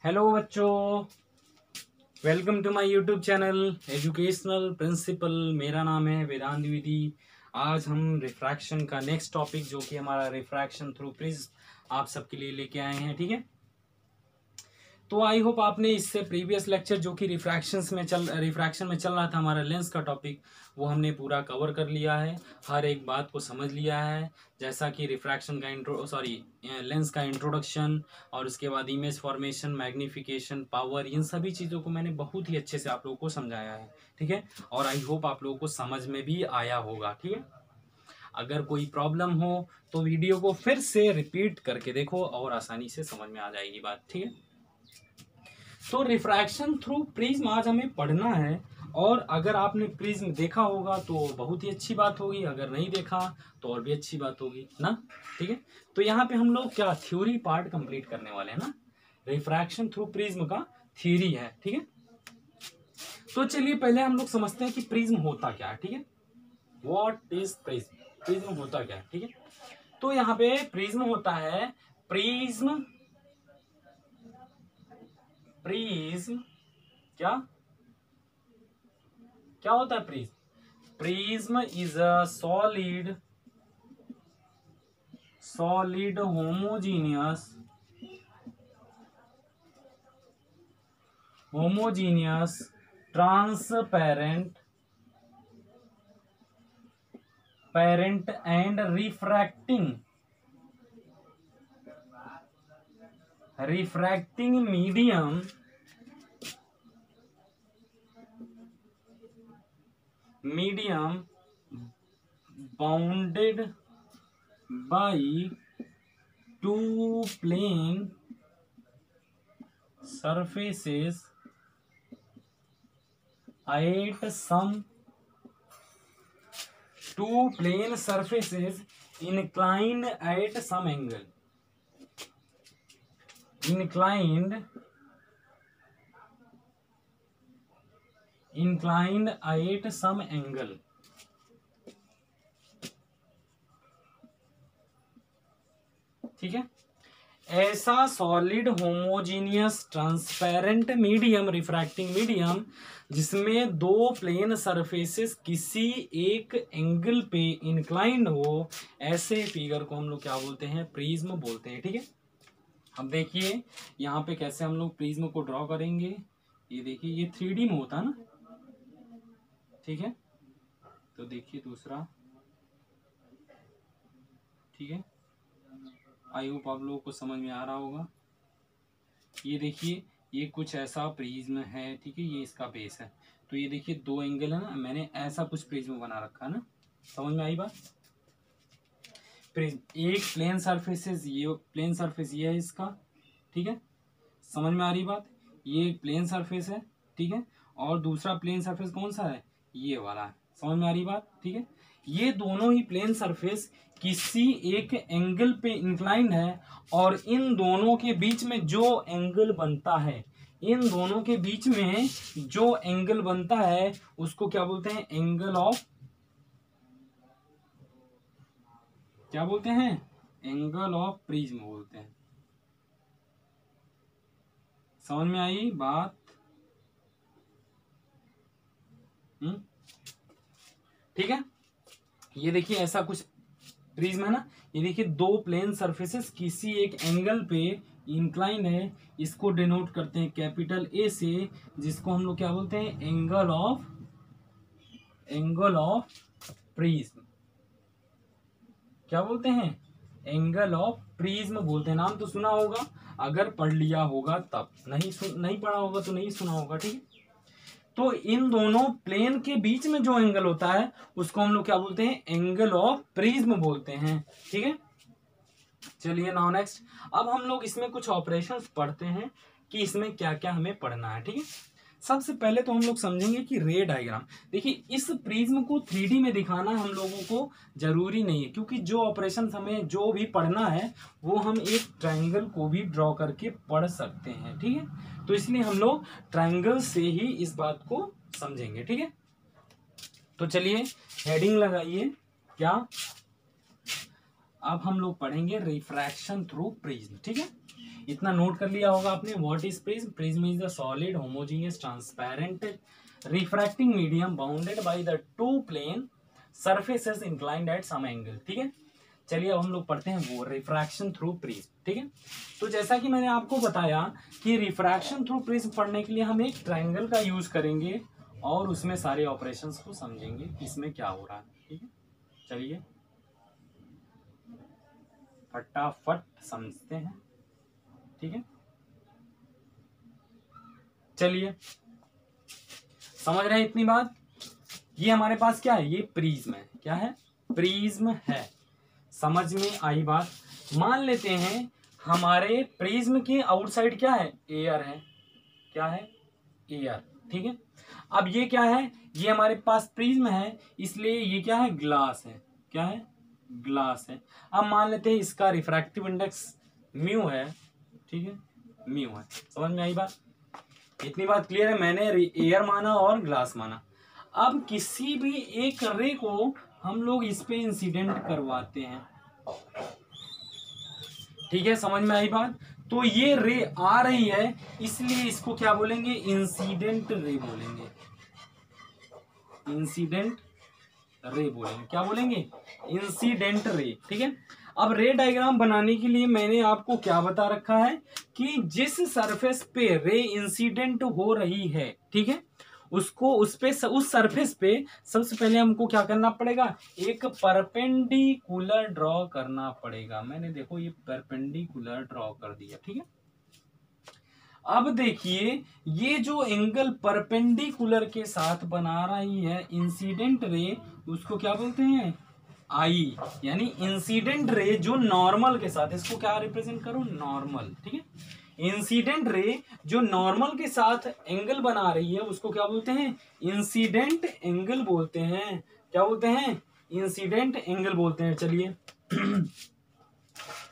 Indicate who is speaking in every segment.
Speaker 1: Hello बच्चों, welcome to my YouTube channel educational principal. मेरा नाम है वेदांत द्विवेदी। आज हम रिफ्रैक्शन का नेक्स्ट टॉपिक जो कि हमारा रिफ्रैक्शन थ्रू प्रिज्म आप सबके लिए लेके आए हैं। ठीक है, तो आई होप आपने इससे प्रीवियस लेक्चर जो कि रिफ्रैक्शन में चल रहा था, हमारा लेंस का टॉपिक, वो हमने पूरा कवर कर लिया है। हर एक बात को समझ लिया है, जैसा कि रिफ्रैक्शन का लेंस का इंट्रोडक्शन और उसके बाद इमेज फॉर्मेशन, मैग्निफिकेशन, पावर, इन सभी चीज़ों को मैंने बहुत ही अच्छे से आप लोगों को समझाया है। ठीक है, और आई होप आप लोगों को समझ में भी आया होगा। ठीक है, अगर कोई प्रॉब्लम हो तो वीडियो को फिर से रिपीट करके देखो और आसानी से समझ में आ जाएगी बात। ठीक है, तो रिफ्रैक्शन थ्रू प्रिज्म आज हमें पढ़ना है। और अगर आपने प्रिज्म देखा होगा तो बहुत ही अच्छी बात होगी, अगर नहीं देखा तो और भी अच्छी बात होगी ना। ठीक है, तो यहाँ पे हम लोग क्या थ्योरी पार्ट कंप्लीट करने वाले हैं ना। रिफ्रैक्शन थ्रू प्रिज्म का थ्योरी है। ठीक है, तो चलिए पहले हम लोग समझते हैं कि प्रिज्म होता क्या है। ठीक है, व्हाट इज प्रिज्म, प्रिज्म होता क्या है। ठीक है, तो यहाँ पे प्रिज्म होता है, प्रिज्म प्रिज्म क्या क्या होता है prism. Prism is a solid homogeneous transparent and refracting medium bounded by two plane surfaces at some inclined at some angle. Inclined at some angle. ठीक है, ऐसा solid homogeneous transparent medium, refracting medium, जिसमें दो plane surfaces किसी एक angle पे inclined हो, ऐसे फिगर को हम लोग क्या बोलते हैं, प्रिज्म बोलते हैं। ठीक है, अब देखिए यहाँ पे कैसे हम लोग प्रिज्म को ड्रॉ करेंगे। ये देखिए, ये 3D में होता है ना। ठीक है, तो देखिए दूसरा। ठीक है, आई होप आप लोगों को समझ में आ रहा होगा। ये देखिए, ये कुछ ऐसा प्रिज्म है। ठीक है, ये इसका बेस है। तो ये देखिए दो एंगल है ना, मैंने ऐसा कुछ प्रिज्म बना रखा है ना। समझ में आई बात। प्रिज्म एक प्लेन सरफेस, ये प्लेन सरफेस ये है इसका। ठीक है, समझ में आ रही बात। ये एक प्लेन सरफेस है। ठीक है, और दूसरा प्लेन सरफेस कौन सा है, ये वाला है। समझ में आ रही बात। ठीक है, ये दोनों ही प्लेन सरफेस किसी एक एंगल पे इंक्लाइंड है, और इन दोनों के बीच में जो एंगल बनता है, इन दोनों के बीच में जो एंगल बनता है उसको क्या बोलते हैं, एंगल ऑफ, क्या बोलते हैं, एंगल ऑफ प्रिज्म बोलते हैं। समझ में आई बात। ठीक है, ये देखिए ऐसा कुछ प्रिज्म है ना। ये देखिए दो प्लेन सरफेसेस किसी एक एंगल पे इंक्लाइन है, इसको डिनोट करते हैं कैपिटल ए से, जिसको हम लोग क्या बोलते हैं, एंगल ऑफ प्रिज्म। क्या बोलते हैं, एंगल ऑफ प्रिज्म बोलते हैं। नाम तो सुना होगा, अगर पढ़ लिया होगा तब, नहीं पढ़ा होगा तो नहीं सुना होगा। ठीक है, तो इन दोनों प्लेन के बीच में जो एंगल होता है उसको हम लोग क्या बोलते हैं, एंगल ऑफ प्रिज्म बोलते हैं। ठीक है, चलिए नाउ नेक्स्ट, अब हम लोग इसमें कुछ ऑपरेशंस पढ़ते हैं कि इसमें क्या क्या हमें पढ़ना है। ठीक है, सबसे पहले तो हम लोग समझेंगे कि रे डायग्राम। देखिए इस प्रिज्म को 3D में दिखाना हम लोगों को जरूरी नहीं है, क्योंकि जो ऑपरेशन हमें जो भी पढ़ना है वो हम एक ट्रायंगल को भी ड्रॉ करके पढ़ सकते हैं। ठीक है, तो इसलिए हम लोग ट्रायंगल से ही इस बात को समझेंगे। ठीक है, तो चलिए हेडिंग लगाइए क्या, अब हम लोग पढ़ेंगे रिफ्रैक्शन थ्रू प्रिज्म। ठीक है, इतना नोट कर लिया होगा आपने। What is prism? Prism is the solid homogeneous transparent refracting medium bounded by the two plane surfaces inclined at some angle. ठीक है, चलिए अब हम लोग पढ़ते हैं वो रिफ्रैक्शन थ्रू प्रिज्म। ठीक है, तो जैसा कि मैंने आपको बताया कि रिफ्रैक्शन थ्रू प्रिज्म पढ़ने के लिए हम एक ट्रायंगल का यूज करेंगे और उसमें सारे ऑपरेशंस को समझेंगे कि इसमें क्या हो रहा है। ठीक है, चलिए फटाफट समझते हैं। ठीक है, चलिए समझ रहे हैं इतनी बात। ये हमारे पास क्या है? ये प्रिज्म है। क्या है? प्रिज्म है। समझ में आई बात। मान लेते हैं हमारे प्रिज्म के आउटसाइड क्या है? एयर है। क्या है? एयर। ठीक है, अब ये क्या है? ये हमारे पास प्रिज्म है, इसलिए ये क्या है? ग्लास है। क्या है? ग्लास है। अब मान लेते हैं इसका रिफ्रैक्टिव इंडेक्स म्यू है। ठीक है, म्यू है। समझ में आई बात? इतनी बात क्लियर है। मैंने एयर माना और ग्लास माना। अब किसी भी एक रे को हम लोग इस पे इंसिडेंट करवाते हैं। ठीक है, समझ में आई बात? तो ये रे आ रही है, इसलिए इसको क्या बोलेंगे? इंसिडेंट रे बोलेंगे। इंसिडेंट रे बोलेंगे। क्या बोलेंगे? Incident ray. ठीक है, अब रे डायग्राम बनाने के लिए मैंने आपको क्या बता रखा है कि जिस सरफेस पे रे इंसिडेंट हो रही है, ठीक है, उसको उस सरफेस पे सबसे पहले हमको क्या करना पड़ेगा? एक परपेंडिकुलर ड्रॉ करना पड़ेगा। मैंने देखो ये परपेंडिकुलर ड्रॉ कर दिया। ठीक है, अब देखिए ये जो एंगल परपेंडिकुलर के साथ बना रही है इंसिडेंट रे, उसको क्या बोलते हैं? आई। यानी इंसिडेंट रे जो नॉर्मल के साथ, इसको क्या रिप्रेजेंट करो? नॉर्मल। ठीक है, इंसिडेंट रे जो नॉर्मल के साथ एंगल बना रही है उसको क्या बोलते हैं? इंसिडेंट एंगल बोलते हैं। क्या बोलते हैं? इंसिडेंट एंगल बोलते हैं। चलिए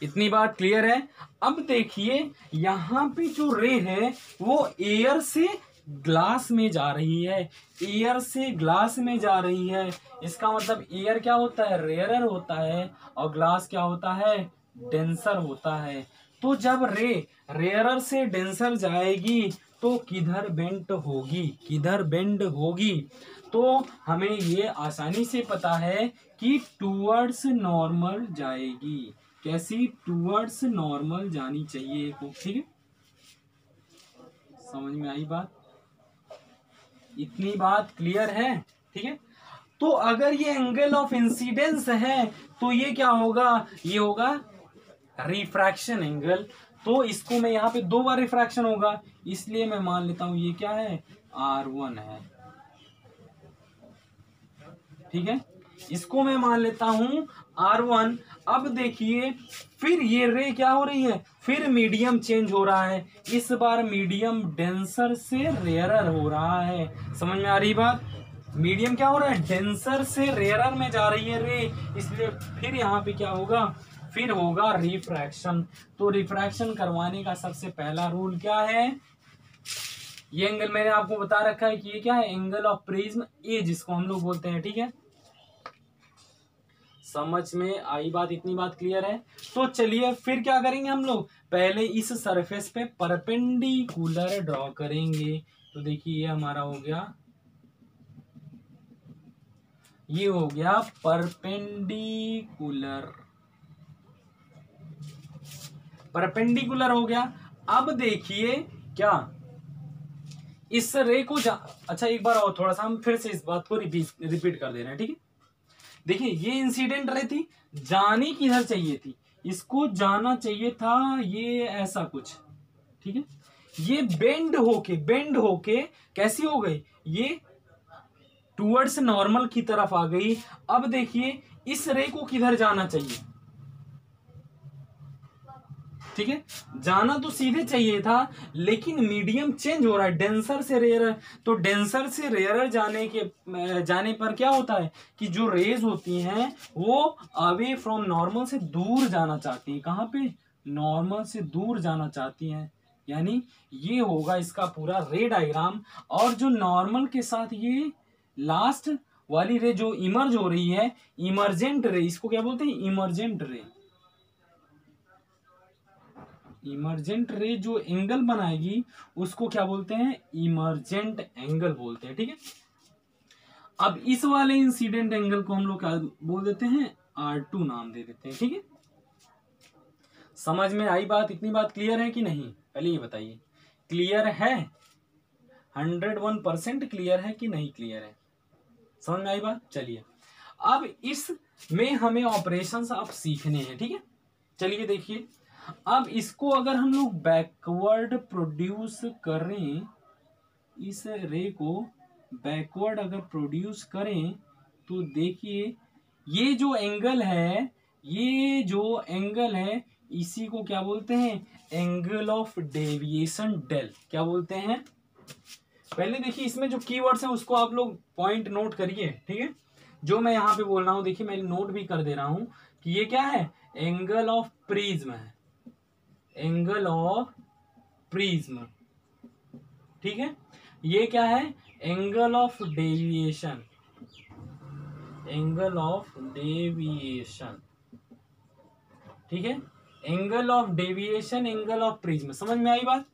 Speaker 1: इतनी बात क्लियर है। अब देखिए यहां पे जो रे है वो एयर से ग्लास में जा रही है। एयर से ग्लास में जा रही है, इसका मतलब एयर क्या होता है? रेयरर होता है, और ग्लास क्या होता है? डेंसर होता है। तो जब रे रेयरर से डेंसर जाएगी तो किधर बेंड होगी? किधर बेंड होगी? तो हमें ये आसानी से पता है कि टूवर्ड्स नॉर्मल जाएगी। कैसी? टूवर्ड्स नॉर्मल जानी चाहिए। ठीक है, समझ में आई बात? इतनी बात क्लियर है। ठीक है, तो अगर ये एंगल ऑफ इंसिडेंस है तो ये क्या होगा? ये होगा रिफ्रैक्शन एंगल। तो इसको मैं यहाँ पे 2 बार रिफ्रैक्शन होगा, इसलिए मैं मान लेता हूं ये क्या है? R1 है। ठीक है, इसको मैं मान लेता हूं R1। अब देखिए फिर ये रे क्या हो रही है? फिर मीडियम चेंज हो रहा है। इस बार मीडियम डेंसर से रेयरर हो रहा है। समझ में आ रही बात? मीडियम क्या हो रहा है? डेंसर से रेयरर में जा रही है रे, इसलिए फिर यहाँ पे क्या होगा? फिर होगा रिफ्रैक्शन। तो रिफ्रैक्शन करवाने का सबसे पहला रूल क्या है? ये एंगल मैंने आपको बता रखा है कि ये क्या है? एंगल ऑफ प्रिज्म ए, जिसको हम लोग बोलते हैं। ठीक है, समझ में आई बात? इतनी बात क्लियर है। तो चलिए फिर क्या करेंगे हम लोग? पहले इस सरफेस पे परपेंडिकुलर ड्रॉ करेंगे। तो देखिए ये हमारा हो गया, ये हो गया परपेंडिकुलर। परपेंडिकुलर हो गया। अब देखिए क्या इस रे को अच्छा एक बार और थोड़ा सा हम फिर से इस बात को रिपीट कर दे रहे हैं। ठीक है, देखिए ये इंसिडेंट रे थी, जानी किधर चाहिए थी? इसको जाना चाहिए था ये ऐसा कुछ। ठीक है, ये बेंड होके कैसी हो गई? ये टूवर्ड्स नॉर्मल की तरफ आ गई। अब देखिए इस रे को किधर जाना चाहिए? ठीक है, जाना तो सीधे चाहिए था, लेकिन मीडियम चेंज हो रहा है डेंसर से रेयरर। तो डेंसर से रेयरर जाने पर क्या होता है कि जो रेज होती हैं वो अवे फ्रॉम नॉर्मल से दूर जाना चाहती है। कहां पे? नॉर्मल से दूर जाना चाहती हैं। यानी ये होगा इसका पूरा रे डायग्राम। और जो नॉर्मल के साथ ये लास्ट वाली रे जो इमर्ज हो रही है, इमर्जेंट रे, इसको क्या बोलते हैं? इमर्जेंट रे। इमर्जेंट रे जो एंगल बनाएगी उसको क्या बोलते हैं, इमर्जेंट एंगल बोलते हैं, ठीक है। अब इस वाले इंसिडेंट एंगल को हम लोग क्या बोल देते हैं, R2 नाम दे देते हैं, ठीक है। समझ में आई बात, इतनी बात क्लियर है कि नहीं, पहले ये बताइए, क्लियर है, 101% क्लियर है कि नहीं क्लियर है, समझ में आई बात। चलिए अब इसमें हमें ऑपरेशंस अब सीखने हैं, ठीक है। चलिए देखिए, अब इसको अगर हम लोग बैकवर्ड प्रोड्यूस करें, इस रे को बैकवर्ड अगर प्रोड्यूस करें तो देखिए ये जो एंगल है, ये जो एंगल है इसी को क्या बोलते हैं, एंगल ऑफ डेविएशन डेल, क्या बोलते हैं। पहले देखिए इसमें जो कीवर्ड्स हैं उसको आप लोग पॉइंट नोट करिए, ठीक है। जो मैं यहाँ पे बोल रहा हूँ देखिए मैं नोट भी कर दे रहा हूँ कि ये क्या है, एंगल ऑफ प्रिज्म है, एंगल ऑफ प्रिज्म, ठीक है। ये क्या है, angle of deviation, angle of deviation, ठीक है। Angle of deviation, angle of prism, समझ में आई बात।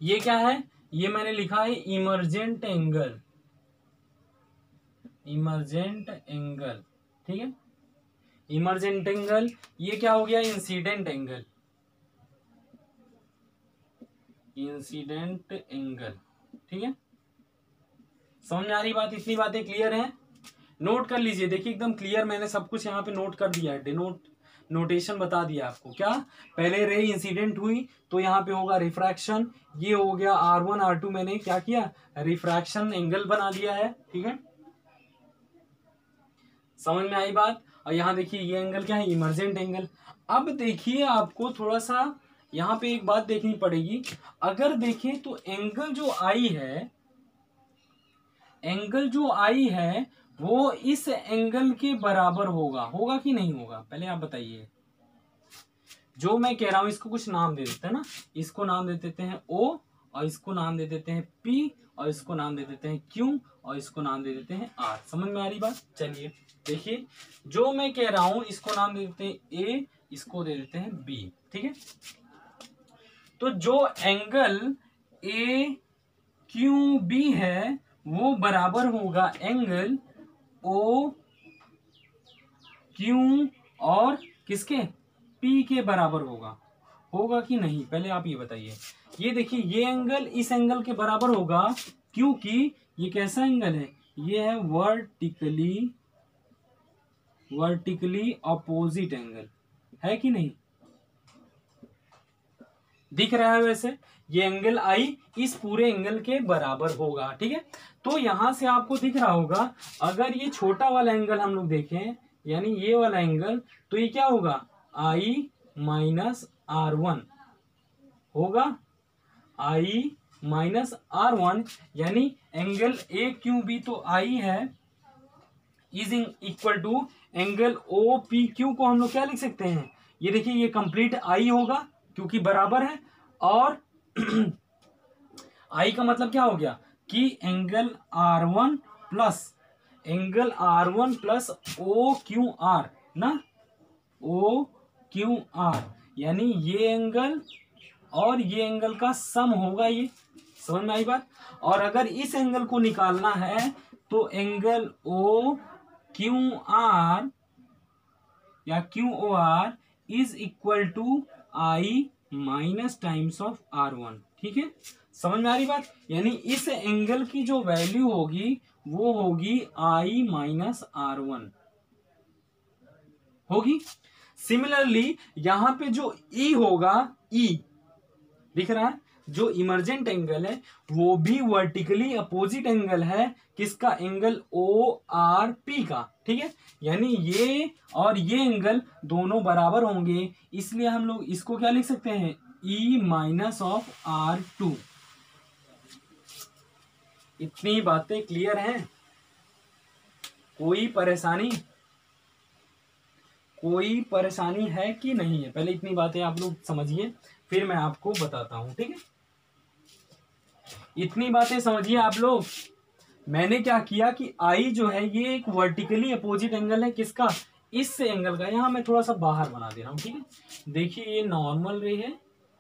Speaker 1: ये क्या है, ये मैंने लिखा है इमर्जेंट एंगल, इमर्जेंट एंगल, ठीक है। इमर्जेंट एंगल, ये क्या हो गया, इंसिडेंट एंगल, इंसिडेंट एंगल, ठीक है। समझ में आ रही बात, इतनी बातें क्लियर हैं, नोट कर लीजिए। देखिए एकदम क्लियर मैंने सब कुछ यहाँ पे नोट कर दिया है, नोटेशन बता दिया आपको। क्या, पहले रे इंसिडेंट हुई तो यहाँ पे होगा रिफ्रैक्शन, ये हो गया R1 R2, मैंने क्या किया, रिफ्रैक्शन एंगल बना दिया है, ठीक है। समझ में आई बात। और यहाँ देखिए ये एंगल क्या है, इमर्जेंट एंगल। अब देखिए आपको थोड़ा सा यहाँ पे एक बात देखनी पड़ेगी, अगर देखें तो एंगल जो आई है, एंगल जो आई है वो इस एंगल के बराबर होगा, होगा कि नहीं होगा, पहले आप बताइए। जो मैं कह रहा हूं इसको कुछ नाम दे देते हैं ना, इसको नाम दे देते हैं O, और इसको नाम दे देते हैं P, और इसको नाम दे देते हैं Q, और इसको नाम दे देते हैं R। समझ में आ रही बात। चलिए देखिए, जो मैं कह रहा हूं इसको नाम दे देते हैं A, इसको दे देते हैं B, ठीक है। तो जो एंगल AQB है वो बराबर होगा एंगल OQ और किसके, P के बराबर होगा, होगा कि नहीं, पहले आप ये बताइए। ये देखिए ये एंगल इस एंगल के बराबर होगा क्योंकि ये कैसा एंगल है, ये है वर्टिकली अपोजिट एंगल, है कि नहीं, दिख रहा है। वैसे ये एंगल आई इस पूरे एंगल के बराबर होगा, ठीक है। तो यहां से आपको दिख रहा होगा, अगर ये छोटा वाला एंगल हम लोग देखें, यानी ये वाला एंगल, तो ये क्या होगा, I माइनस R1 होगा, I माइनस R1, यानी एंगल AQB तो I है, is equal to angle OPQ को हम लोग क्या लिख सकते हैं, ये देखिए ये कंप्लीट I होगा क्योंकि बराबर है, और I का मतलब क्या हो गया कि एंगल R1 प्लस OQR ना, OQR, यानी ये एंगल और ये एंगल का सम होगा, ये समझ में आई बात। और अगर इस एंगल को निकालना है तो एंगल OQR या QOR is equal to I minus times of R1, ठीक है। समझ में आ रही बात, यानी इस एंगल की जो वैल्यू होगी वो होगी I माइनस R1 होगी। सिमिलरली यहां पे जो E होगा, E दिख रहा है, जो इमर्जेंट एंगल है वो भी वर्टिकली अपोजिट एंगल है, किसका, एंगल ORP का, ठीक है। यानी ये और ये एंगल दोनों बराबर होंगे, इसलिए हम लोग इसको क्या लिख सकते हैं, E माइनस ऑफ R2। इतनी बातें क्लियर हैं, कोई परेशानी है कि नहीं है, पहले इतनी बातें आप लोग समझिए फिर मैं आपको बताता हूं, ठीक है। इतनी बातें समझिए आप लोग। मैंने क्या किया कि I जो है ये एक वर्टिकली अपोजिट एंगल है, किसका, इस एंगल का, यहाँ मैं थोड़ा सा बाहर बना दे रहा हूँ, ठीक है। देखिए ये नॉर्मल रे है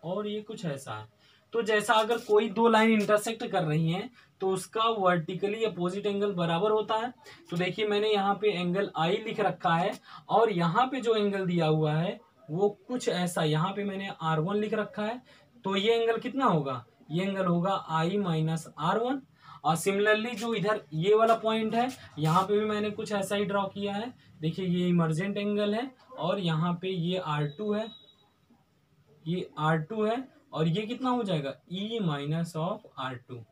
Speaker 1: और ये कुछ ऐसा है। तो जैसा अगर कोई दो लाइन इंटरसेक्ट कर रही हैं तो उसका वर्टिकली अपोजिट एंगल बराबर होता है। तो देखिए मैंने यहाँ पे एंगल आई लिख रखा है और यहाँ पे जो एंगल दिया हुआ है वो कुछ ऐसा, यहाँ पे मैंने R1 लिख रखा है। तो ये एंगल कितना होगा, ये एंगल होगा I माइनस R1। और सिमिलरली जो इधर ये वाला पॉइंट है, यहाँ पे भी मैंने कुछ ऐसा ही ड्रॉ किया है। देखिए ये इमर्जेंट एंगल है और यहाँ पे ये R2 है, ये R2 है और ये कितना हो जाएगा E माइनस ऑफ R2।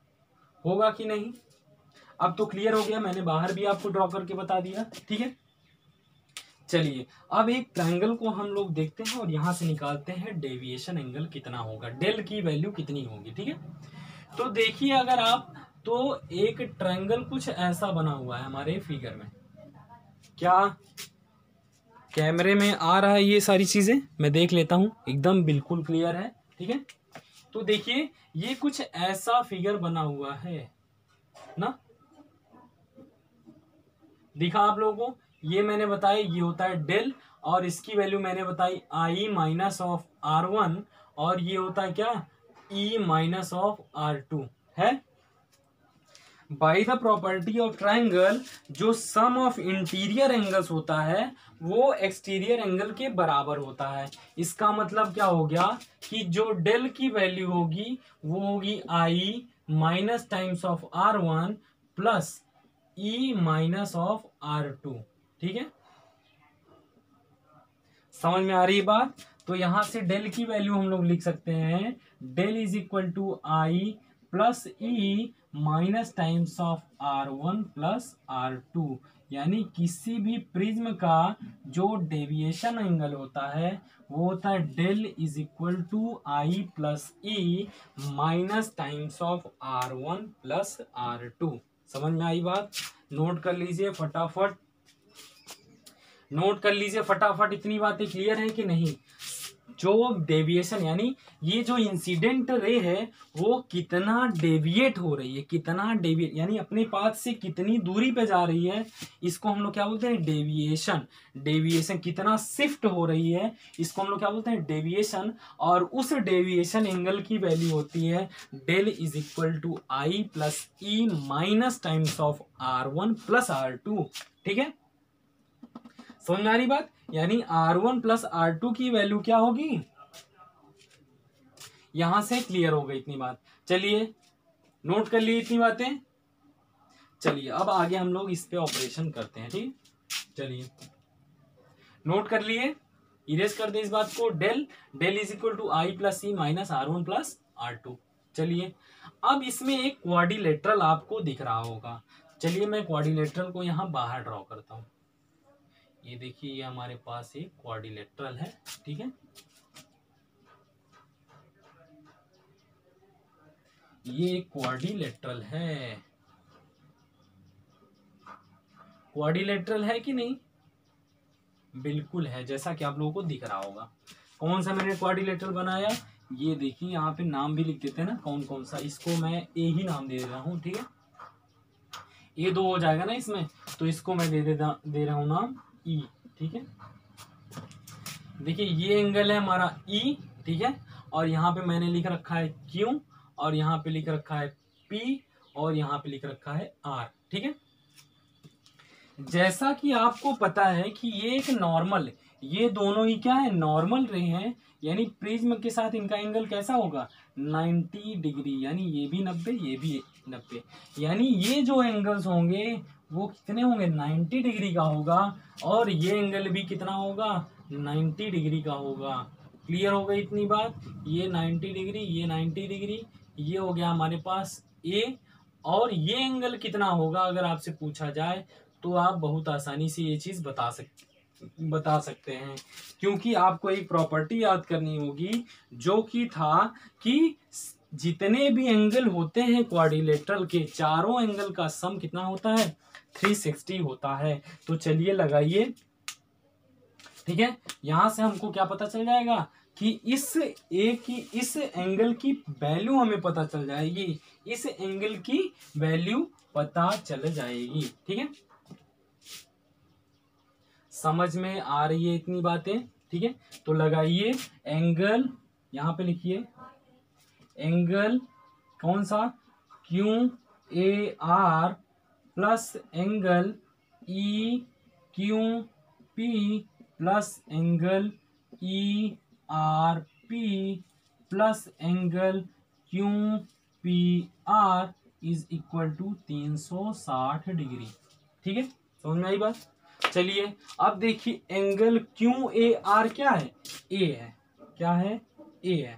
Speaker 1: होगा कि नहीं? अब तो क्लियर हो गया, मैंने बाहर भी आपको ड्रॉ करके बता दिया, ठीक है। चलिए अब एक ट्रायंगल को हम लोग देखते हैं और यहां से निकालते हैं डेविएशन एंगल कितना होगा, डेल की वैल्यू कितनी होगी, ठीक है। तो देखिए अगर आप, तो एक ट्रायंगल कुछ ऐसा बना हुआ है हमारे फिगर में, क्या कैमरे में आ रहा है ये सारी चीजें? मैं देख लेता हूं, एकदम बिल्कुल क्लियर है, ठीक है। तो देखिए ये कुछ ऐसा फिगर बना हुआ है ना, दिखा आप लोगों को? ये मैंने बताया ये होता है डेल और इसकी वैल्यू मैंने बताई I माइनस ऑफ R1 और ये होता है क्या, E माइनस ऑफ R2 है। By the property of triangle जो सम ऑफ इंटीरियर एंगल्स होता है वो एक्सटीरियर एंगल के बराबर होता है। इसका मतलब क्या हो गया कि जो डेल की वैल्यू होगी वो होगी I minus times of R1 plus E minus of R2, ठीक है। समझ में आ रही है बात? तो यहां से डेल की वैल्यू हम लोग लिख सकते हैं, del is equal to I plus E minus times of R1 plus R2। यानी किसी भी प्रिज्म का जो डेविएशन एंगल होता है वो होता है del is equal to I plus E minus times of R1 plus R2। समझ में आई बात? नोट कर लीजिए फटाफट, नोट कर लीजिए फटाफट। इतनी बातें क्लियर है कि नहीं? जो डेविएशन यानी ये जो इंसिडेंट रे है वो कितना डेविएट हो रही है, कितना डेविएट यानी अपने पाथ से कितनी दूरी पे जा रही है, इसको हम लोग क्या बोलते हैं, डेविएशन। डेविएशन कितना शिफ्ट हो रही है, इसको हम लोग क्या बोलते हैं, डेविएशन। और उस डेविएशन एंगल की वैल्यू होती है del is equal to I plus E minus times of R1 plus R2, ठीक है। समझ में आ रही बात? यानी R1 प्लस R2 की वैल्यू क्या होगी, यहां से क्लियर हो गई इतनी बात। चलिए नोट कर लिए इतनी बातें। चलिए अब आगे हम लोग इस पे ऑपरेशन करते हैं, ठीक। चलिए नोट कर लिए, इरेज कर दे इस बात को। Del is equal to I plus E minus R1 plus R2। चलिए अब इसमें एक क्वाड्रिलेटरल आपको दिख रहा होगा। चलिए मैं क्वाड्रिलेटरल को यहां बाहर ड्रॉ करता हूं। ये देखिए ये हमारे पास एक क्वाड्रिलेटरल है, ठीक है। ये एक क्वाड्रिलेटरल है, क्वाड्रिलेटरल है कि नहीं? बिल्कुल है, जैसा कि आप लोगों को दिख रहा होगा। कौन सा मैंने क्वाड्रिलेटरल बनाया, ये देखिए यहाँ पे नाम भी लिख देते हैं ना कौन कौन सा। इसको मैं ए ही नाम दे रहा हूँ, ठीक है। ये दो हो जाएगा ना इसमें, तो इसको मैं दे रहा हूँ नाम ई, ठीक है। देखिए ये एंगल है हमारा ई, ठीक है। और यहाँ पे मैंने लिख रखा है क्यू और यहाँ पे लिख रखा है पी और यहाँ पे लिख रखा है आर, ठीक है। जैसा कि आपको पता है कि ये एक नॉर्मल, ये दोनों ही क्या है, नॉर्मल रे हैं। यानी प्रिज्म के साथ इनका एंगल कैसा होगा, 90 डिग्री। यानी ये भी 90, ये भी 90। यानी ये जो एंगल्स होंगे वो कितने होंगे, 90 डिग्री का होगा। और ये एंगल भी कितना होगा, 90 डिग्री का होगा। क्लियर हो गई इतनी बात? ये 90 डिग्री, ये 90 डिग्री, ये हो गया हमारे पास ए। और ये एंगल कितना होगा अगर आपसे पूछा जाए तो आप बहुत आसानी से ये चीज बता सकते हैं, क्योंकि आपको एक प्रॉपर्टी याद करनी होगी जो कि था कि जितने भी एंगल होते हैं क्वाड्रिलेटरल के, चारों एंगल का सम कितना होता है, 360 होता है। तो चलिए लगाइए, ठीक है। यहां से हमको क्या पता चल जाएगा कि इस एंगल की वैल्यू हमें पता चल जाएगी, इस एंगल की वैल्यू पता चल जाएगी, ठीक है। समझ में आ रही है इतनी बातें? ठीक है, तो लगाइए एंगल, यहां पे लिखिए एंगल कौन सा, Q A R plus angle E Q P plus angle E R P plus angle Q P R is equal to 360 degree. ठीक है, समझ में आई बात? चलिए अब देखिए एंगल क्यू ए आर क्या है, ए है, क्या है, ए है,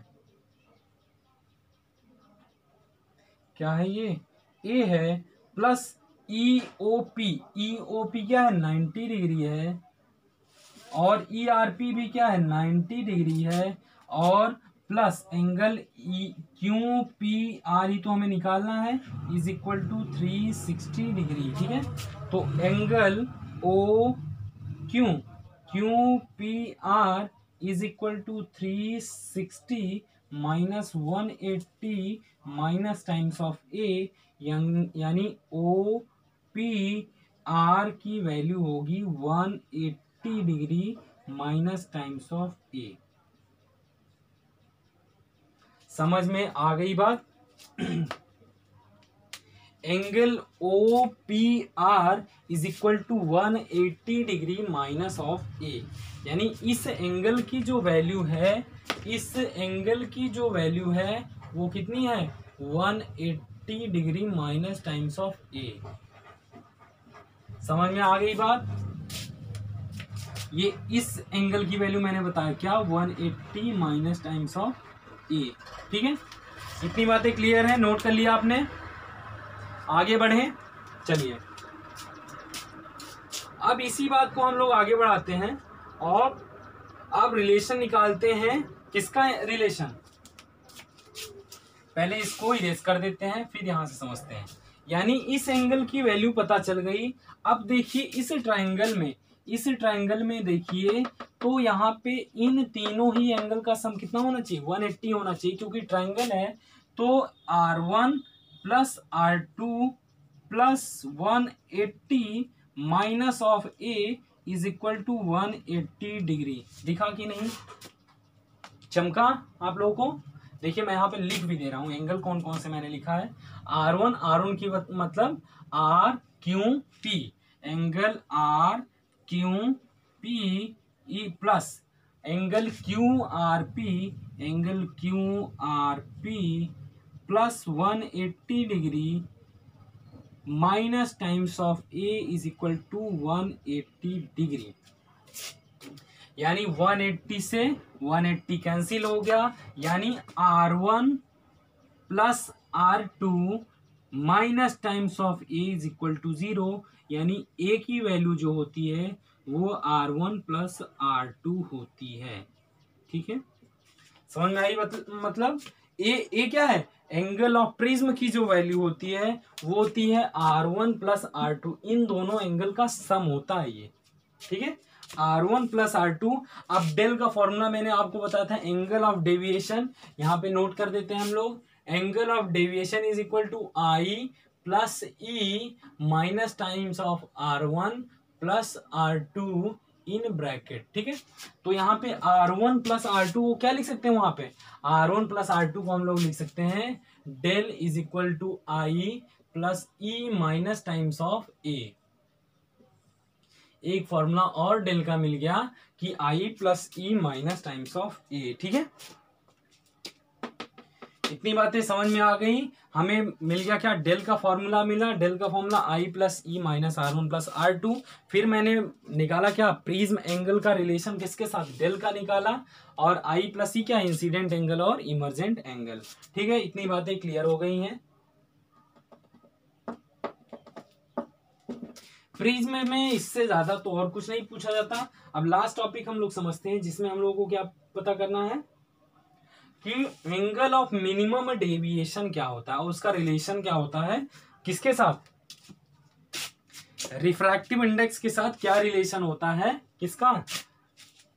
Speaker 1: क्या है ये, ए है, प्लस ई ओ पी, ई ओ पी क्या है 90 डिग्री है, और ई आर पी भी क्या है 90 डिग्री है, और plus angle E Q P R ही तो हमें निकालना है, इज इक्वल टू 360 डिग्री। ठीक है, तो angle O Q Q P R is equal to 360 minus 180 minus times of A, यानी ओ पी आर की वैल्यू होगी 180 degree minus times of A. समझ में आ गई बात? Angle O P R is equal to 180 degree minus of A, यानी इस एंगल की जो वैल्यू है, इस एंगल की जो वैल्यू है वो कितनी है 180 degree minus times of A. समझ में आ गई बात? ये इस एंगल की वैल्यू मैंने बताया क्या 180 माइनस टाइम्स ऑफ ए। ठीक है, इतनी बातें क्लियर है, नोट कर लिया आपने? आगे बढ़े, चलिए अब इसी बात को हम लोग आगे बढ़ाते हैं और अब रिलेशन निकालते हैं। किसका रिलेशन? पहले इसको इरेज कर देते हैं, फिर यहां से समझते हैं। यानी इस एंगल की वैल्यू पता चल गई। अब देखिए इस ट्रायंगल में देखिए तो यहाँ पे इन तीनों ही एंगल का सम कितना होना चाहिए 180 होना चाहिए, क्योंकि ट्रायंगल है। तो R1 plus R2 plus 180 minus of A is equal to 180 degree. दिखा कि नहीं, चमका आप लोगों को? देखिए मैं यहाँ पे लिख भी दे रहा हूँ एंगल कौन कौन से मैंने लिखा है। R1 की मतलब R Q P, angle R Q P E plus angle Q R P plus 180 degree minus times of A is equal to 180 degree. यानी 180 से 180 कैंसिल हो गया, यानी R1 plus R2 minus times of A is equal to 0, यानी ए की value जो होती है वो R1 प्लस R2 होती है। ठीक है, समझ में आई? मतलब ए क्या है, एंगल ऑफ प्रिज्म की जो वैल्यू होती है वो होती है R1 प्लस R2, इन दोनों एंगल का सम होता है ये। ठीक है, R1 प्लस R2। अब डेल का फॉर्मूला मैंने आपको बताया था एंगल ऑफ डेविएशन, यहाँ पे नोट कर देते हैं हम लोग। Angle of deviation is equal to I plus E minus times of R1 plus R2 in bracket. ठीक है, तो यहाँ पे R1 प्लस R2 को क्या लिख सकते हैं, वहां पे R1 प्लस R2 को हम लोग लिख सकते हैं del is equal to I plus E minus times of A. एक फॉर्मूला और डेल का मिल गया कि I plus E minus times of A. ठीक है, इतनी बातें समझ में आ गई। हमें मिल गया क्या, डेल का फॉर्मूला मिला, डेल का formula I plus E minus R1 plus R2। फिर मैंने निकाला क्या, प्रिज्म एंगल का रिलेशन किसके साथ, डेल का निकाला, और आई प्लस ई क्या, इंसिडेंट एंगल और इमर्जेंट एंगल। ठीक है, इतनी बातें क्लियर हो गई हैं। प्रिज्म में इससे ज्यादा तो और कुछ नहीं पूछा जाता। अब लास्ट टॉपिक हम लोग समझते हैं, जिसमें हम लोगों को क्या पता करना है कि एंगल ऑफ मिनिमम डेविएशन क्या होता है, उसका रिलेशन क्या होता है, किसके साथ, रिफ्रैक्टिव इंडेक्स के साथ क्या रिलेशन होता है, किसका,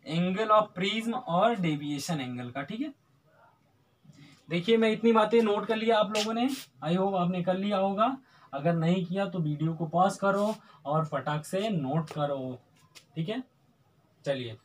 Speaker 1: एंगल ऑफ प्रिज्म और डेविएशन एंगल का। ठीक है, देखिए मैं इतनी बातें नोट कर लिया आप लोगों ने, आई होप आपने कर लिया होगा। अगर नहीं किया तो वीडियो को पॉज करो और फटाक से नोट करो। ठीक है। चलिए,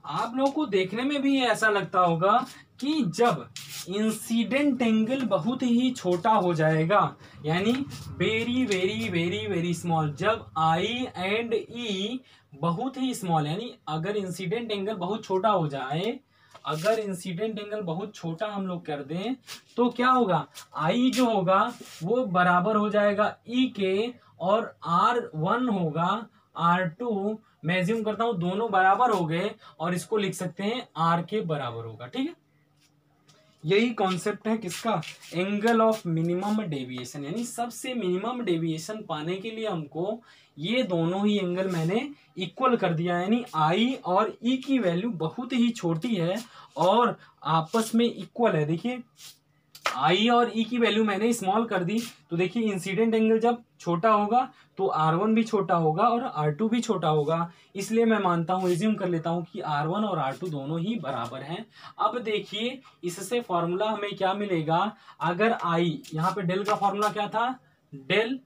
Speaker 1: आप लोगों को देखने में भी ऐसा लगता होगा कि जब इंसिडेंट एंगल बहुत ही छोटा हो जाएगा, यानी very very very very small, जब आई एंड ई बहुत ही स्मॉल, यानी अगर इंसिडेंट एंगल बहुत छोटा हो जाए, अगर इंसिडेंट एंगल बहुत छोटा हम लोग कर दें तो क्या होगा, आई जो होगा वो बराबर हो जाएगा ई के, और R1 होगा R2, मैं एज्यूम करता हूं दोनों बराबर हो गए और इसको लिख सकते हैं R के बराबर होगा। ठीक है, यही कॉन्सेप्ट है किसका, एंगल ऑफ मिनिमम डेविएशन, यानी सबसे मिनिमम डेविएशन पाने के लिए हमको ये दोनों ही एंगल मैंने इक्वल कर दिया, यानी आई और ई की वैल्यू बहुत ही छोटी है और आपस में इक्वल है। देखिए आई और ई की वैल्यू मैंने स्मॉल कर दी, तो देखिए इंसिडेंट एंगल जब छोटा होगा तो R1 भी छोटा होगा और R2 भी छोटा होगा, इसलिए मैं मानता हूं, एज्यूम कर लेता हूं कि R1 और R2 दोनों ही बराबर हैं। अब देखिए इससे फॉर्मूला हमें क्या मिलेगा, अगर आई, यहां पे डेल का फॉर्मूला क्या था, del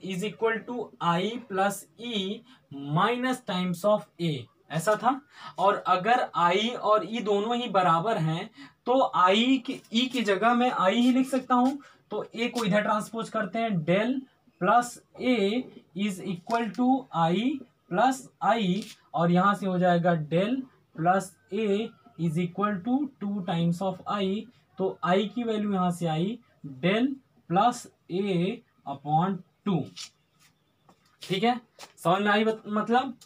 Speaker 1: is equal to I plus E minus times of A, ऐसा था। और अगर आई और ई दोनों ही बराबर हैं तो आई की ई की जगह मैं आई ही लिख सकता हूं, तो ए को इधर ट्रांसपोज करते हैं, del plus A is equal to I plus I, और यहां से हो जाएगा del plus A is equal to 2 times of I, तो आई की वैल्यू यहां से आई डेल प्लस ए अपॉन 2। ठीक है, समझ में आई मतलब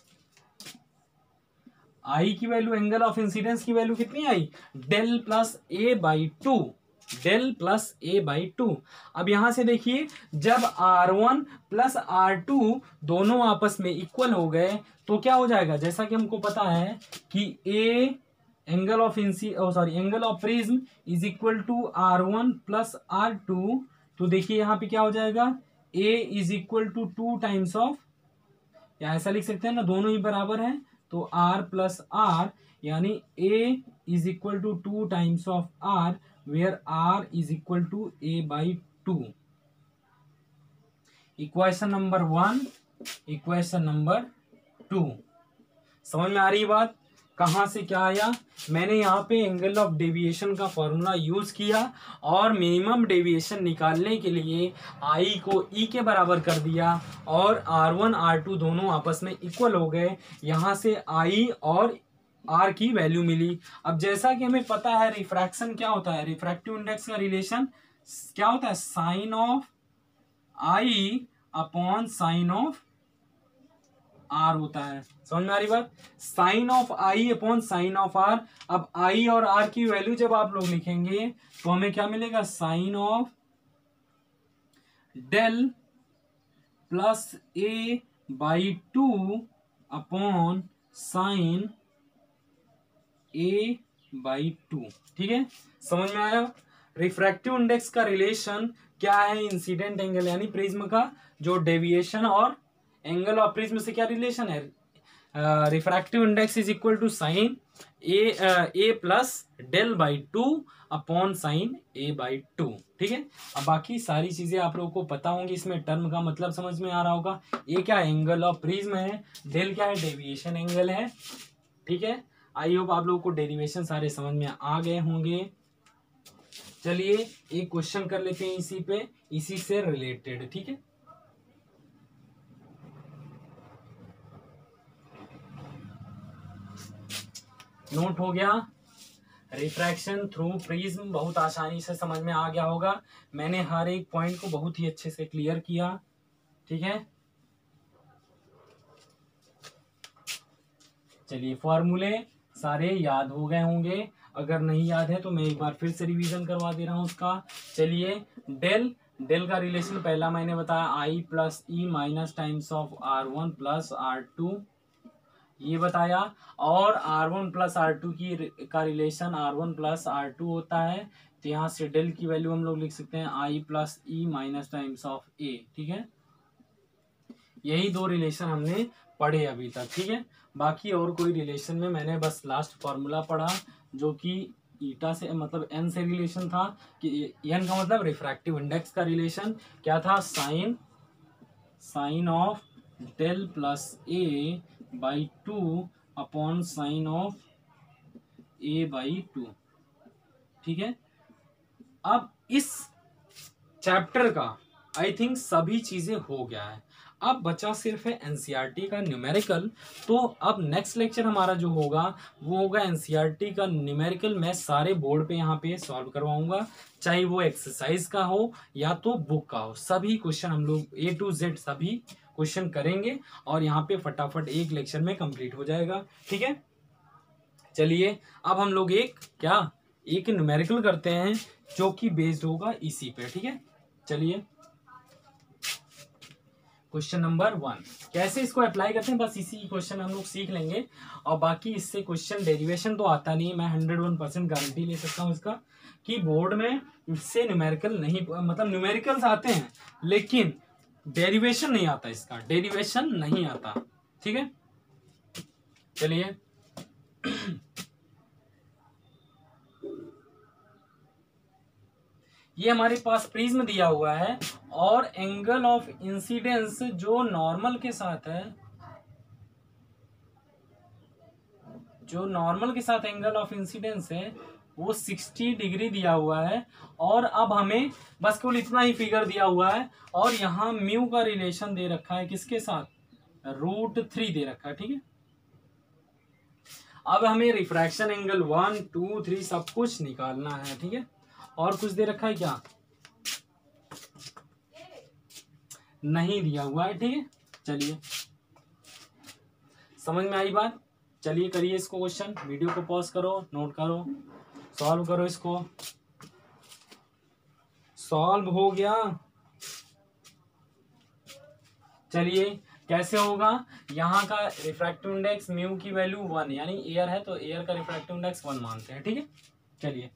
Speaker 1: आई की वैल्यू, एंगल ऑफ इंसिडेंस की वैल्यू कितनी आई, del plus A by 2, del plus A by 2। अब यहां से देखिए जब R1 प्लस R2 दोनों आपस में इक्वल हो गए तो क्या हो जाएगा, जैसा कि हमको पता है कि A angle of angle of prism is equal to R1 plus R2, तो देखिए यहां पे क्या हो जाएगा, A is equal to 2 times of, या ऐसा लिख सकते हैं ना, दोनों ही बराबर हैं तो R प्लस आर, यानी A is equal to 2 times of R, where R is equal to A by 2। Equation number 1, equation number 2, समझ में आ रही बात, कहां से क्या आया, मैंने यहाँ पे एंगल ऑफ डेविएशन का फॉर्मूला यूज किया और मिनिमम डेविएशन निकालने के लिए आई को ई के बराबर कर दिया और R1 R2 दोनों आपस में इक्वल हो गए, यहाँ से आई और आर की वैल्यू मिली। अब जैसा कि हमें पता है रिफ्रैक्शन क्या होता है, रिफ्रैक्टिव इंडेक्स का रिलेशन क्या होता है, sine of I upon sine of R होता है, समझ में आ रही बात, sine of I upon sine of R. अब आई और आर की वैल्यू जब आप लोग लिखेंगे तो हमें क्या मिलेगा, sine of del plus A by 2 upon sine A by 2। ठीक है, समझ में आया, रिफ्रैक्टिव इंडेक्स का रिलेशन क्या है, इंसिडेंट एंगल यानी प्रिज्म का जो डेविएशन और एंगल ऑफ प्रिज्म से क्या रिलेशन है, refractive index is equal to sine A plus del by 2 upon sine A by 2। ठीक है, अब बाकी सारी चीजें आप लोगों को पता होंगी, इसमें टर्म का मतलब समझ में आ रहा होगा, ए क्या एंगल ऑफ प्रिज्म है, डेल क्या है डेविएशन एंगल है। ठीक है, आई होप आप लोगों को डेरिवेशन सारे समझ में आ गए होंगे। चलिए एक क्वेश्चन कर लेते हैं इसी पे, इसी से रिलेटेड। ठीक है, नोट हो गया, रिफ्रैक्शन थ्रू प्रिज्म बहुत आसानी से समझ में आ गया होगा, मैंने हर एक पॉइंट को बहुत ही अच्छे से क्लियर किया। ठीक है, चलिए फॉर्मूले सारे याद हो गए होंगे, अगर नहीं याद है तो मैं एक बार फिर से रिवीजन करवा दे रहा हूं उसका। चलिए डेल का रिलेशन पहला मैंने बताया I plus E minus times of R1 plus R2, ये बताया, और R1 प्लस R2 का रिलेशन R1 प्लस R2 होता है, तो यहाँ से डेल की वैल्यू हम लोग लिख सकते हैं I plus E minus times of A. ठीक है, यही दो रिलेशन हमने पढ़े अभी तक। ठीक है, बाकी और कोई रिलेशन में मैंने बस लास्ट फॉर्मूला पढ़ा जो कि ईटा से मतलब एन से रिलेशन था कि एन का मतलब रिफ्रैक्टिव इंडेक्स का रिलेशन क्या था, sine of del plus A by 2 upon sine of A by 2। ठीक है, अब इस चैप्टर का आई थिंक सभी चीजें हो गया है। अब बचा सिर्फ है एनसीईआरटी का न्यूमेरिकल। तो अब नेक्स्ट लेक्चर हमारा जो होगा वो होगा एनसीईआरटी का न्यूमेरिकल। मैं सारे बोर्ड पे यहाँ पे सॉल्व करवाऊंगा, चाहे वो एक्सरसाइज का हो या तो बुक का हो। सभी क्वेश्चन हम लोग A to Z सभी क्वेश्चन करेंगे और यहाँ पे फटाफट एक लेक्चर में कंप्लीट हो जाएगा। ठीक है, चलिए अब हम लोग एक न्यूमेरिकल करते हैं जो कि बेस्ड होगा इसी पे। ठीक है, चलिए क्वेश्चन नंबर 1 कैसे इसको अप्लाई करते हैं, बस इसी क्वेश्चन हम लोग सीख लेंगे और बाकी इससे क्वेश्चन डेरिवेशन तो आता नहीं है। मैं 101% गारंटी ले सकता हूँ इसका कि बोर्ड में इससे न्यूमेरिकल नहीं, मतलब न्यूमेरिकल्स आते हैं लेकिन डेरिवेशन नहीं आता, इसका डेरिवेशन नहीं आता। ठीक है, चलिए ये हमारे पास प्रिज्म दिया हुआ है और एंगल ऑफ इंसिडेंस जो नॉर्मल के साथ है, जो नॉर्मल के साथ एंगल ऑफ इंसिडेंस है वो 60 डिग्री दिया हुआ है। और अब हमें बस केवल इतना ही फिगर दिया हुआ है और यहाँ म्यू का रिलेशन दे रखा है किसके साथ, √3 दे रखा है। ठीक है, अब हमें रिफ्रैक्शन एंगल 1 2 3 सब कुछ निकालना है। ठीक है, और कुछ दे रखा है क्या, नहीं दिया हुआ है। ठीक है, चलिए समझ में आई बात, चलिए करिए इसको क्वेश्चन, वीडियो को पॉज करो, नोट करो, सॉल्व करो। इसको सॉल्व हो गया, चलिए कैसे होगा, यहाँ का रिफ्रैक्टिव इंडेक्स म्यू की वैल्यू 1 यानी एयर है तो एयर का रिफ्रैक्टिव इंडेक्स 1 मानते हैं। ठीक है, चलिए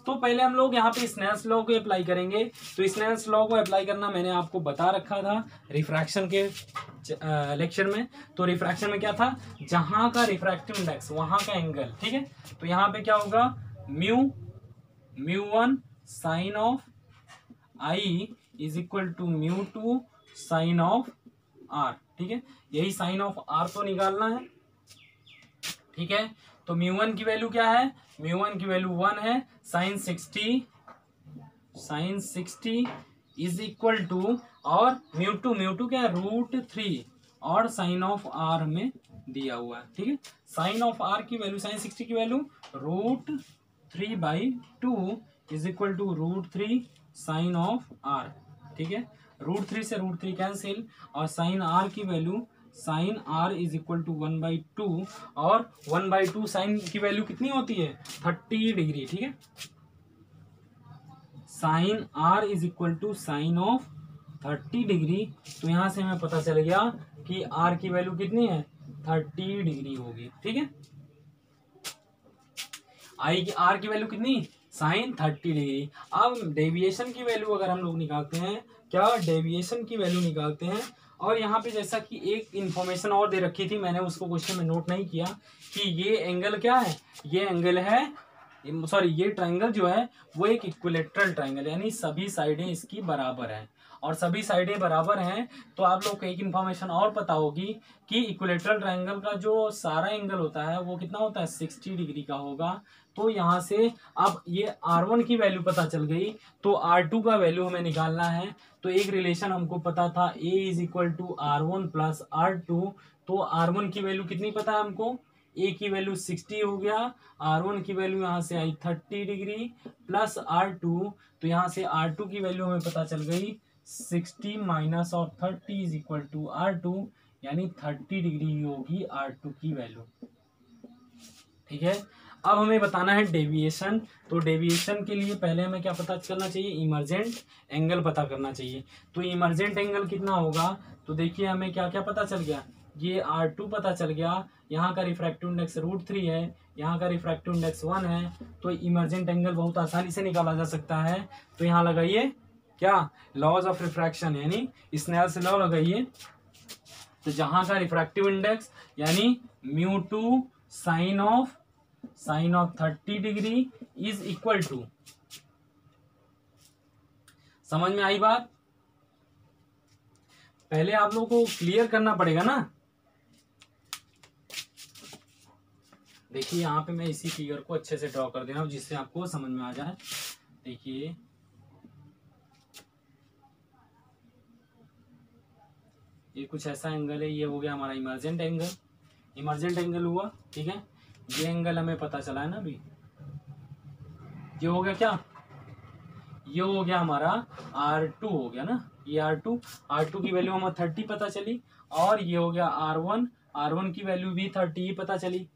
Speaker 1: तो पहले हम लोग यहाँ पे स्नेल्स लॉ को अप्लाई करेंगे। तो स्नेल्स लॉ को अप्लाई करना मैंने आपको बता रखा था रिफ्रैक्शन के लेक्चर में। तो रिफ्रैक्शन में क्या था, जहां का रिफ्रैक्टिव इंडेक्स वहां का एंगल। ठीक है, तो यहाँ पे क्या होगा, mu one sine of I is equal to mu two sine of R. ठीक है, यही साइन ऑफ आर तो निकालना है। ठीक है, तो म्यू1 की वैल्यू क्या है, म्यू1 की वैल्यू 1 है, साइन 60 इज इक्वल टू, और म्यू2 क्या है, √3 और साइन ऑफ आर में दिया हुआ है। ठीक है, साइन ऑफ आर की वैल्यू, साइन 60 की value √3/2 is equal to √3 sine of R. ठीक है, √3 से √3 कैंसिल और साइन आर की value, sine R is equal to 1/2 और 1/2 साइन की वैल्यू कितनी होती है, 30 डिग्री। ठीक है, sine R is equal to sine of 30 degree. तो यहां से हमें पता चल गया कि आर की वैल्यू कितनी है, 30 डिग्री होगी। ठीक है, आई की आर की वैल्यू कितनी, साइन 30 डिग्री। अब डेविएशन की वैल्यू अगर हम लोग निकालते हैं, क्या डेविएशन की वैल्यू निकालते हैं, और यहाँ पे जैसा कि एक इंफॉर्मेशन और दे रखी थी, मैंने उसको क्वेश्चन में नोट नहीं किया कि ये एंगल क्या है, ये एंगल है, सॉरी ये ट्रायंगल जो है वो एक इक्विलेटरल ट्रायंगल, यानी सभी साइडें इसकी बराबर हैं। और सभी साइडें बराबर हैं तो आप लोग को एक इंफॉर्मेशन और पता होगी कि इक्विलेटरल ट्रायंगल का जो सारा एंगल होता है वो कितना होता है, 60 डिग्री का होगा। तो यहाँ से अब ये R1 की वैल्यू पता चल गई, तो R2 का वैल्यू हमें निकालना है। तो एक रिलेशन हमको पता था, A is equal to R1 plus R2। तो R1 की वैल्यू कितनी पता है हमको, A की वैल्यू 60 हो गया, R1 की वैल्यू यहाँ से आई 30 डिग्री प्लस R2, तो यहाँ से R2 की वैल्यू हमें पता चल गई 60 minus of 30 is equal to R2, यानी 30 डिग्री होगी R2 की वैल्यू। ठीक है, अब हमें बताना है डेविएशन। तो डेविएशन के लिए पहले हमें क्या पता करना चाहिए, इमर्जेंट एंगल पता करना चाहिए। तो इमर्जेंट एंगल कितना होगा, तो देखिए हमें क्या क्या पता चल गया, ये R2 पता चल गया, यहाँ का रिफ्रैक्टिव इंडेक्स √3 है, यहाँ का रिफ्रैक्टिव इंडेक्स 1 है। तो इमर्जेंट एंगल बहुत आसानी से निकाला जा सकता है। तो यहाँ लगाइए क्या, लॉज ऑफ रिफ्रैक्शन यानी स्नेल्स लॉ लगाइए। तो जहाँ का रिफ्रैक्टिव इंडेक्स यानी mu two sine of sine of 30 degree is equal to, समझ में आई बात? पहले आप लोगों को क्लियर करना पड़ेगा ना। देखिए यहाँ पे मैं इसी फिगर को अच्छे से ड्रॉ कर दे रहा हूं जिससे आपको समझ में आ जाए। देखिए ये कुछ ऐसा एंगल है, ये हो गया हमारा इमर्जेंट एंगल, इमर्जेंट एंगल हुआ, ठीक है। ये एंगल हमें पता चला है ना अभी, ये हो गया क्या, ये हो गया हमारा R2 हो गया ना, ये R2 की वैल्यू हमें 30 पता चली, और ये हो गया R1 की वैल्यू भी 30 पता चली,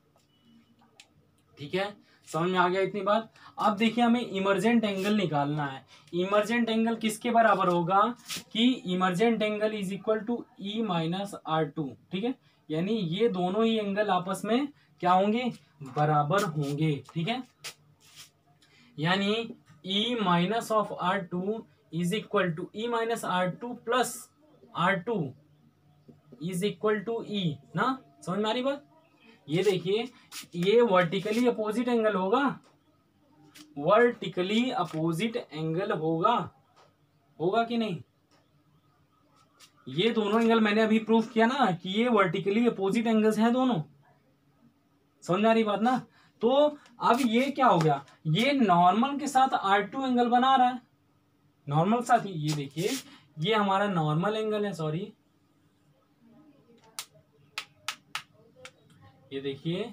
Speaker 1: ठीक है। समझ में आ गया इतनी बात। अब देखिए हमें इमर्जेंट एंगल निकालना है। इमर्जेंट एंगल किसके बराबर होगा कि emergent angle is equal to E minus R2, ठीक है। यानी ये दोनों ही एंगल आपस में क्या होंगे, बराबर होंगे, ठीक है। यानी E minus of R2 is equal to E minus R2 plus R2 is equal to E ना। समझ में आ रही बात? ये देखिए ये वर्टिकली अपोजिट एंगल होगा, वर्टिकली अपोजिट एंगल होगा, होगा कि नहीं? ये दोनों एंगल मैंने अभी प्रूफ किया ना कि ये वर्टिकली अपोजिट एंगल्स हैं दोनों। समझ में आ रही बात ना। तो अब ये क्या हो गया, ये नॉर्मल के साथ R2 एंगल बना रहा है, नॉर्मल के साथ ही। ये देखिए ये हमारा नॉर्मल एंगल है, सॉरी ये देखिए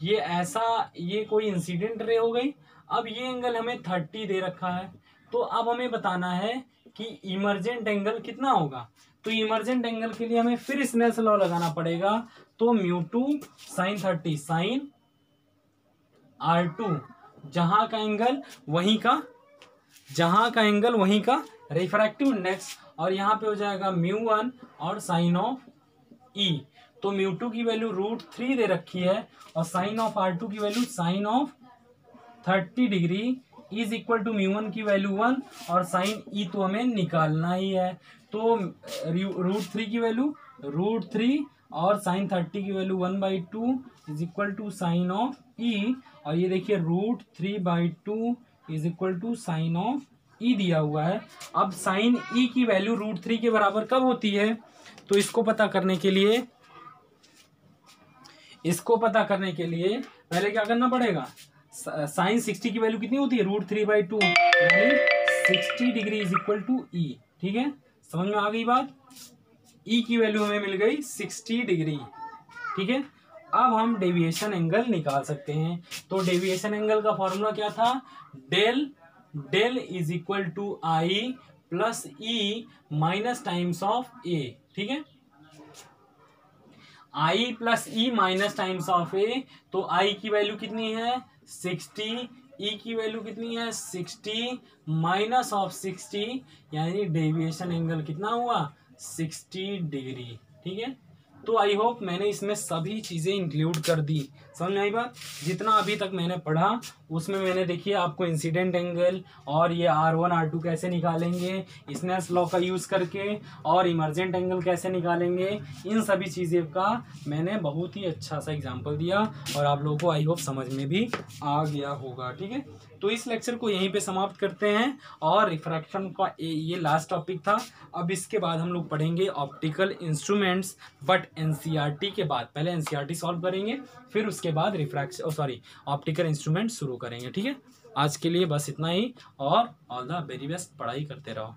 Speaker 1: ये ऐसा, ये कोई इंसिडेंट रे हो गई। अब ये एंगल हमें 30 दे रखा है, तो अब हमें बताना है कि इमर्जेंट एंगल कितना होगा। तो इमर्जेंट एंगल के लिए हमें फिर स्नेल्स लॉ लगाना पड़ेगा। तो μ2 sin 30 साइन R2, जहां का एंगल वहीं का, जहां का एंगल वहीं का रिफ्रैक्टिव इंडेक्स, और यहाँ पे हो जाएगा μ1 और साइन ऑफ E। तो μ2 की वैल्यू √3 दे रखी है, और साइन ऑफ R2 की value sine of 30 degree is equal to μ1 की वैल्यू 1, और साइन E तो हमें निकालना ही है। तो √3 की वैल्यू √3 और साइन 30 की value 1/2 is equal to sine of E, और ये देखिए √3/2 is equal to sine of E दिया हुआ है। अब साइन E की वैल्यू √3 के बराबर कब होती है, तो इसको पता करने के लिए, इसको पता करने के लिए पहले क्या करना पड़ेगा, साइन 60 की वैल्यू कितनी होती है, √3/2, यानी 60 degree is equal to E, ठीक है। समझ में आ गई बात? E की वैल्यू हमें मिल गई 60 डिग्री, ठीक है। अब हम डेविएशन एंगल निकाल सकते हैं। तो डेविएशन एंगल का फॉर्मूला क्या था, del is equal to I plus E minus times of A, ठीक है। I plus E minus times of A, तो I की वैल्यू कितनी है 60, E की वैल्यू कितनी है 60 माइनस ऑफ 60, यानी डेविएशन एंगल कितना हुआ 60 डिग्री, ठीक है। तो आई होप मैंने इसमें सभी चीज़ें इंक्लूड कर दी। समझ में आई बात? जितना अभी तक मैंने पढ़ा उसमें मैंने देखिए आपको इंसिडेंट एंगल और ये R1 R2 कैसे निकालेंगे, स्नेल्स लॉ का यूज़ करके, और इमर्जेंट एंगल कैसे निकालेंगे, इन सभी चीज़ें का मैंने बहुत ही अच्छा सा एग्जाम्पल दिया, और आप लोगों को आई होप समझ में भी आ गया होगा, ठीक है। तो इस लेक्चर को यहीं पे समाप्त करते हैं, और रिफ्रैक्शन का ये लास्ट टॉपिक था। अब इसके बाद हम लोग पढ़ेंगे ऑप्टिकल इंस्ट्रूमेंट्स, बट एनसीईआरटी के बाद। पहले एनसीईआरटी सॉल्व करेंगे, फिर उसके बाद रिफ्रैक्शन ऑप्टिकल इंस्ट्रूमेंट शुरू करेंगे, ठीक है। आज के लिए बस इतना ही, और ऑल द वेरी बेस्ट, पढ़ाई करते रहो।